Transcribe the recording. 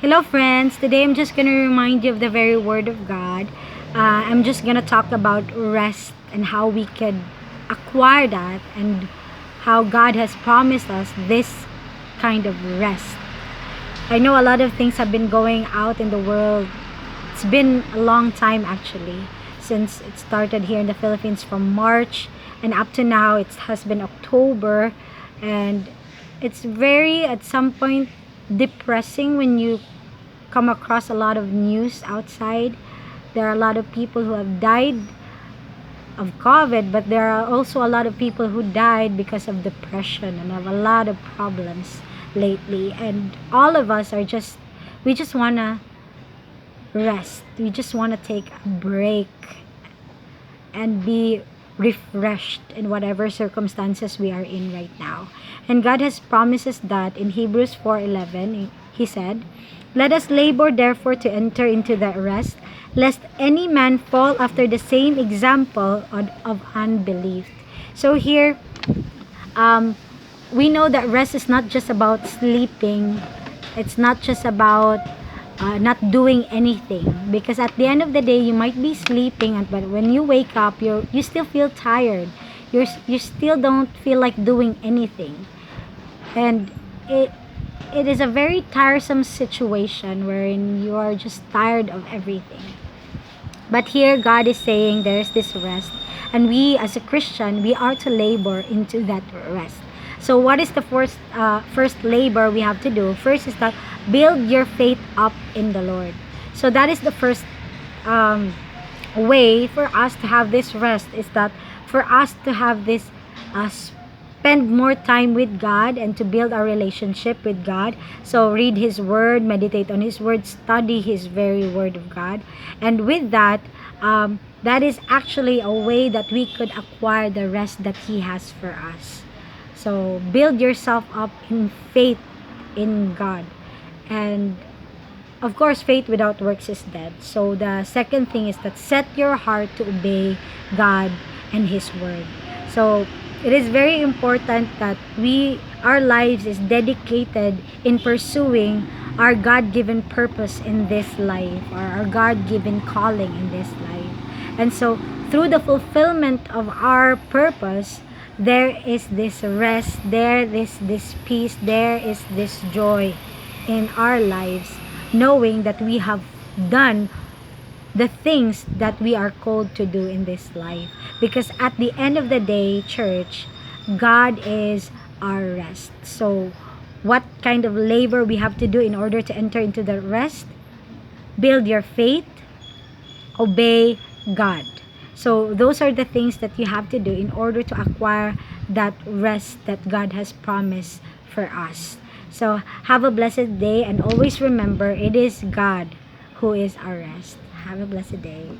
Hello friends, today I'm just going to remind you of the very word of God. I'm just going to talk about rest and how we could acquire that and how God has promised us this kind of rest. I know a lot of things have been going out in the world. It's been a long time actually since it started here in the Philippines from March and up to now it has been October, and it's very at some point depressing when you come across a lot of news outside. There are a lot of people who have died of COVID, but there are also a lot of people who died because of depression and have a lot of problems lately. And all of us are we just want to rest. We just want to take a break and be refreshed in whatever circumstances we are in right now. And God has promised us that in Hebrews 4:11, he said, "Let us labor therefore to enter into that rest, lest any man fall after the same example of unbelief." So here, we know that rest is not just about sleeping. It's not just about not doing anything, because at the end of the day you might be sleeping, but when you wake up you still feel tired. You still don't feel like doing anything, and it is a very tiresome situation wherein you are just tired of everything. But here God is saying there is this rest, and we as a Christian, we are to labor into that rest. So what is the first labor we have to do? First is that build your faith up in the Lord. So that is the first way for us to have this rest, is that for us to have this spend more time with God and to build our relationship with God. So read His Word, meditate on His Word, study His very Word of God. And with that, that is actually a way that we could acquire the rest that He has for us. So build yourself up in faith in God. And of course, faith without works is dead. So the second thing is that set your heart to obey God and His Word. So it is very important that our lives is dedicated in pursuing our God-given purpose in this life, or our God-given calling in this life. And so through the fulfillment of our purpose, there is this rest, there is this peace, there is this joy in our lives, knowing that we have done the things that we are called to do in this life. Because at the end of the day, church, God is our rest. So what kind of labor we have to do in order to enter into the rest? Build your faith, obey God. So those are the things that you have to do in order to acquire that rest that God has promised for us. So have a blessed day, and always remember, it is God who is our rest. Have a blessed day.